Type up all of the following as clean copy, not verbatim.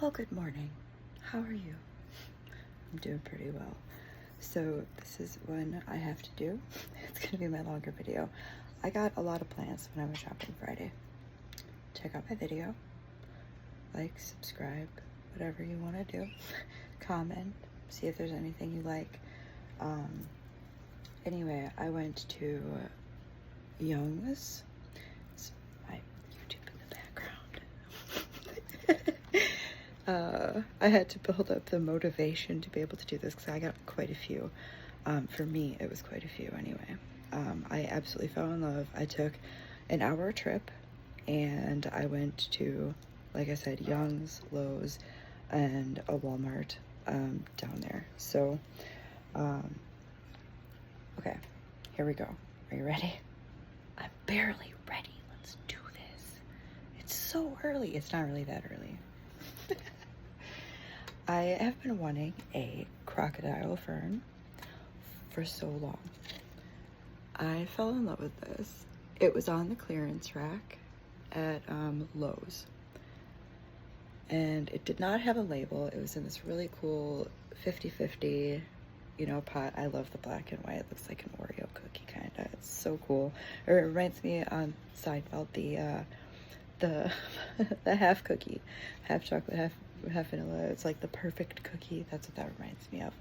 Well, good morning. How are you? I'm doing pretty well. So this is one I have to do. It's gonna be my longer video. I got a lot of plants when I was shopping Friday. Check out my video. Like, subscribe, whatever you want to do. Comment, see if there's anything you like. Anyway, I went to Young's. It's my YouTube in the background. I had to build up the motivation to be able to do this because I got quite a few. For me, it was quite a few anyway. I absolutely fell in love. I took an hour trip and I went to, like I said, Young's, Lowe's, and a Walmart down there. So, okay, here we go. Are you ready? I'm barely ready. Let's do this. It's so early. It's not really that early. I have been wanting a crocodile fern for so long. I fell in love with this. It was on the clearance rack at Lowe's. And it did not have a label. It was in this really cool 50-50, pot. I love the black and white. It looks like an Oreo cookie, kind of. It's so cool. Or it reminds me on Seinfeld, the half cookie, half chocolate, half vanilla. It's like the perfect cookie. That's what that reminds me of.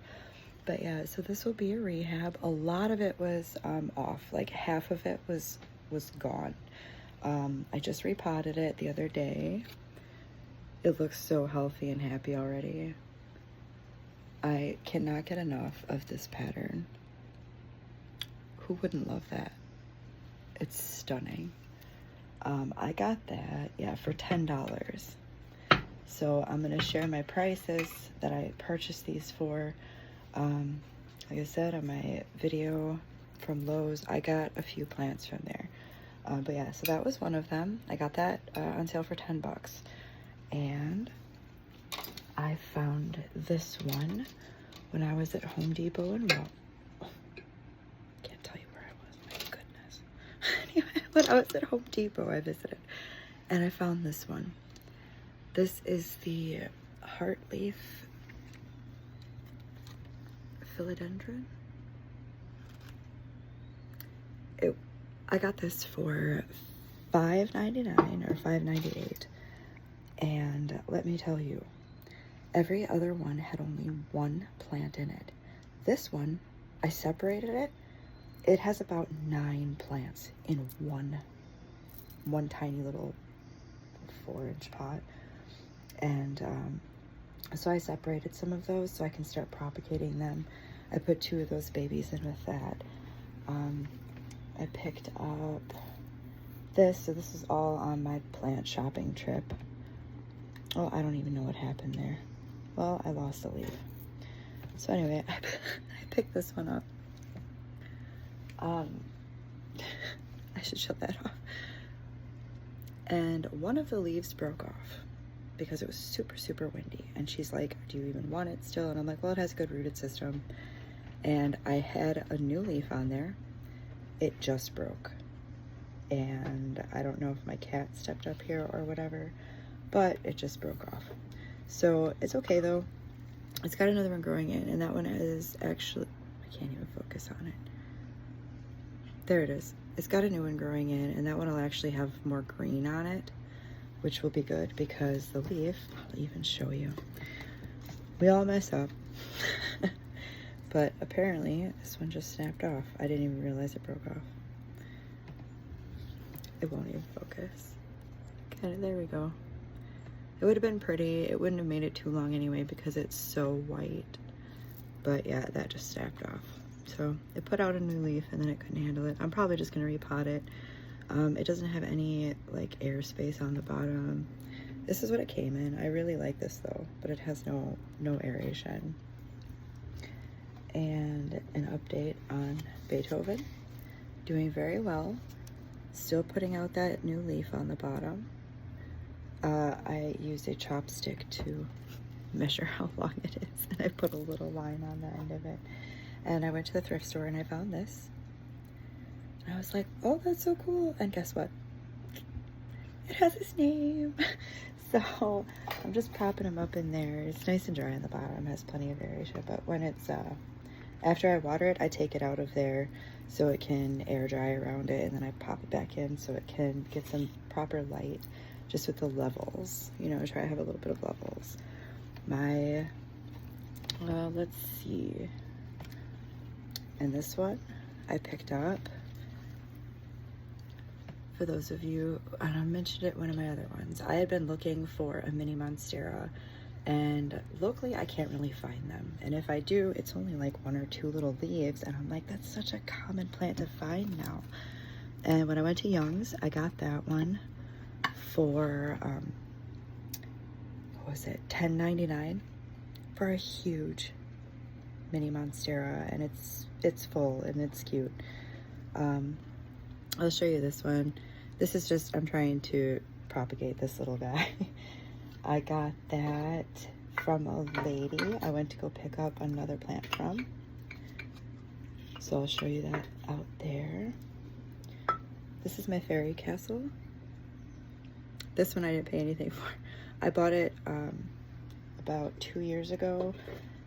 But yeah, so this will be a rehab. A lot of it was off. Like half of it was gone. I just repotted it the other day. It looks so healthy and happy already. I cannot get enough of this pattern. Who wouldn't love that? It's stunning. I got that, for $10. So I'm gonna share my prices that I purchased these for. Like I said, on my video from Lowe's, I got a few plants from there. But yeah, so that was one of them. I got that on sale for $10. And I found this one when I was at Home Depot in Can't tell you where I was, my goodness. Anyway, when I was at Home Depot, I visited, and I found this one. This is the Heartleaf Philodendron. I got this for $5.99 or $5.98. And let me tell you, every other one had only one plant in it. This one, I separated it. It has about 9 plants in one tiny little 4-inch pot. And so I separated some of those so I can start propagating them. I put 2 of those babies in with that. I picked up this. So this is all on my plant shopping trip. Oh, I don't even know what happened there. Well, I lost a leaf. So anyway, I picked this one up. I should shut that off. And one of the leaves broke off because it was super, super windy. And she's like, do you even want it still? And I'm like, well, it has a good rooted system. And I had a new leaf on there. It just broke. And I don't know if my cat stepped up here or whatever, but it just broke off. So it's okay though. It's got another one growing in, and that one is actually, I can't even focus on it. There it is. It's got a new one growing in, and that one will actually have more green on it, which will be good because the leaf, I'll even show you. We all mess up. But apparently this one just snapped off. I didn't even realize it broke off. It won't even focus. Okay, there we go. It would have been pretty. It wouldn't have made it too long anyway because it's so white. But yeah, that just snapped off. So it put out a new leaf and then it couldn't handle it. I'm probably just gonna repot it. It doesn't have any like airspace on the bottom. This is what it came in. I really like this though, but it has no aeration. And an update on Beethoven. Doing very well. Still putting out that new leaf on the bottom. I used a chopstick to measure how long it is, and I put a little line on the end of it. And I went to the thrift store and I found this. And I was like, oh, that's so cool. And guess what? It has his name. So I'm just propping them up in there. It's nice and dry on the bottom, has plenty of aeration, but when it's after I water it, I take it out of there so it can air dry around it, and then I pop it back in so it can get some proper light just with the levels. You know, try to have a little bit of levels. My let's see, and this one I picked up, for those of you, and I mentioned it in one of my other ones, I had been looking for a mini monstera, and locally I can't really find them, and if I do, it's only like 1 or 2 little leaves, and I'm like, that's such a common plant to find now. And when I went to Young's, I got that one for what was it, $10.99 for a huge mini monstera, and it's full and it's cute. I'll show you this one. This is just, I'm trying to propagate this little guy. I got that from a lady I went to go pick up another plant from. So I'll show you that out there. This is my fairy castle. This one I didn't pay anything for. I bought it about 2 years ago,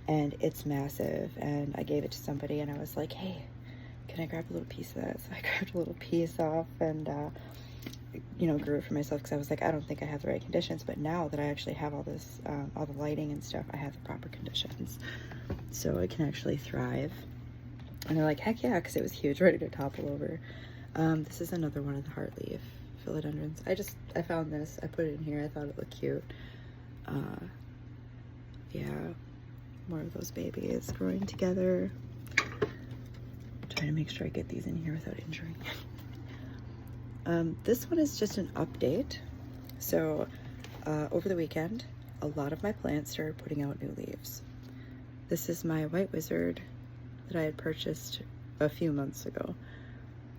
and it's massive, and I gave it to somebody and I was like, hey, can I grab a little piece of that? So I grabbed a little piece off and you know, grew it for myself, because I was like, I don't think I have the right conditions, but now that I actually have all this all the lighting and stuff, I have the proper conditions, so it can actually thrive. And they're like, heck yeah, because it was huge, ready to topple over. This is another one of the heartleaf philodendrons. I found this, I put it in here, I thought it looked cute. Yeah, more of those babies growing together. Trying to make sure I get these in here without injuring. This one is just an update. So over the weekend, a lot of my plants started putting out new leaves. This is my white wizard that I had purchased a few months ago,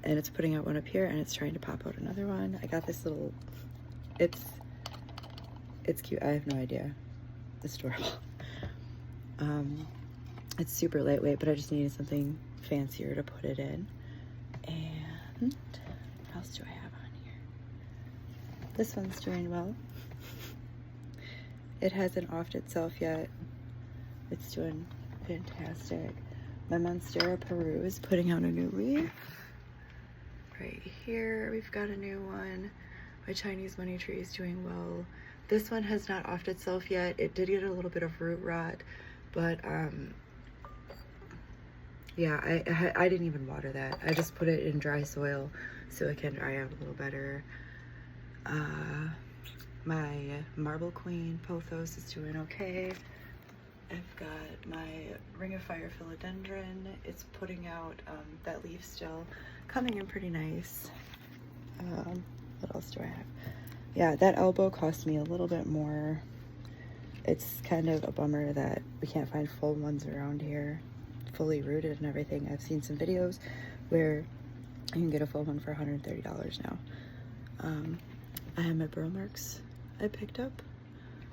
and it's putting out one up here, and it's trying to pop out another one. I got this little, it's cute. I have no idea. It's adorable. It's super lightweight, but I just needed something fancier to put it in. And what else do I have on here? This one's doing well. It hasn't offed itself yet. It's doing fantastic. My Monstera Peru is putting out a new leaf. Right here, we've got a new one. My Chinese money tree is doing well. This one has not offed itself yet. It did get a little bit of root rot, but yeah, I didn't even water that. I just put it in dry soil so it can dry out a little better. My Marble Queen Pothos is doing okay. I've got my Ring of Fire Philodendron. It's putting out that leaf still, coming in pretty nice. What else do I have? Yeah, that elbow cost me a little bit more. It's kind of a bummer that we can't find full ones around here, fully rooted and everything. I've seen some videos where you can get a full one for $130 now. I have my burl marks I picked up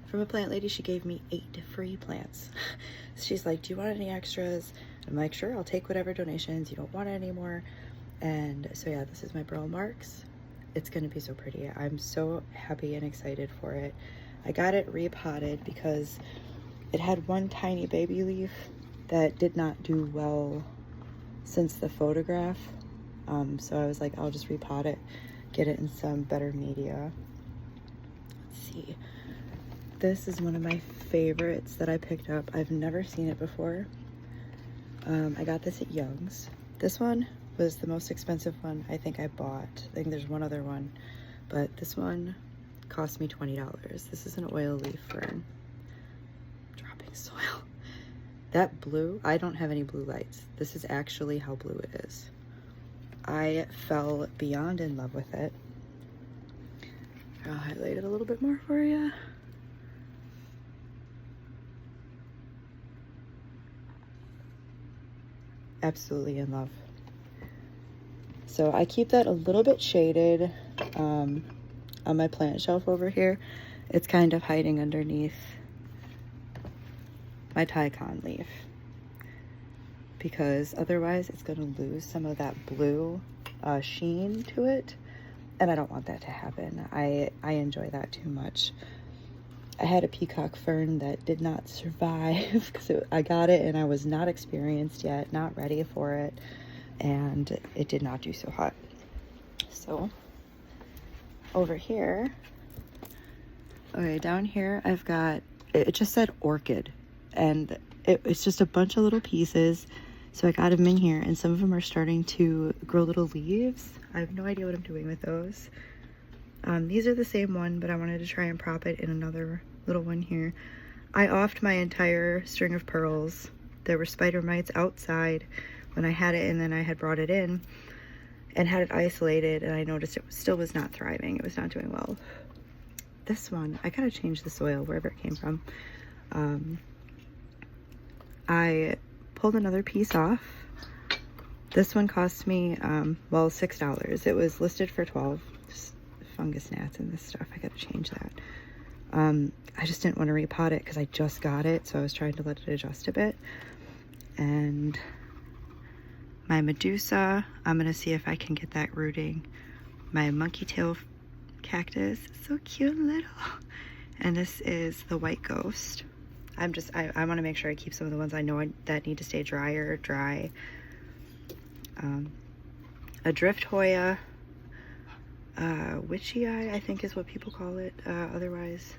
from a plant lady. She gave me 8 free plants. She's like, do you want any extras? I'm like, sure, I'll take whatever donations. You don't want any more. And so yeah, this is my burl marks. It's gonna be so pretty. I'm so happy and excited for it. I got it repotted because it had one tiny baby leaf that did not do well since the photograph. So I was like, I'll just repot it, get it in some better media. Let's see. This is one of my favorites that I picked up. I've never seen it before. I got this at Young's. This one was the most expensive one I think I bought. I think there's one other one, but this one cost me $20. This is an oil leaf fern. Dropping soil. That blue, I don't have any blue lights. This is actually how blue it is. I fell beyond in love with it. I'll highlight it a little bit more for you. Absolutely in love. So I keep that a little bit shaded on my plant shelf over here. It's kind of hiding underneath my Pt.1 leaf, because otherwise it's going to lose some of that blue sheen to it, and I don't want that to happen. I enjoy that too much. I had a peacock fern that did not survive because I got it and I was not experienced yet, not ready for it, and it did not do so hot. So over here, okay, down here I've got, it just said orchid, and it's just a bunch of little pieces. So I got them in here, and some of them are starting to grow little leaves. I have no idea what I'm doing with those. These are the same one, but I wanted to try and prop it in another little one here. I offed my entire string of pearls. There were spider mites outside when I had it, and then I had brought it in and had it isolated, and I noticed it still was not thriving. It was not doing well. This one, I gotta change the soil wherever it came from. I pulled another piece off. This one cost me, well, $6. It was listed for $12. Fungus gnats and this stuff. I gotta change that. I just didn't want to repot it because I just got it, so I was trying to let it adjust a bit. And my Medusa, I'm gonna see if I can get that rooting. My monkey tail cactus, so cute little. And this is the white ghost. I want to make sure I keep some of the ones I know that need to stay dry. A drift Hoya. Witchy eye, I think is what people call it, otherwise.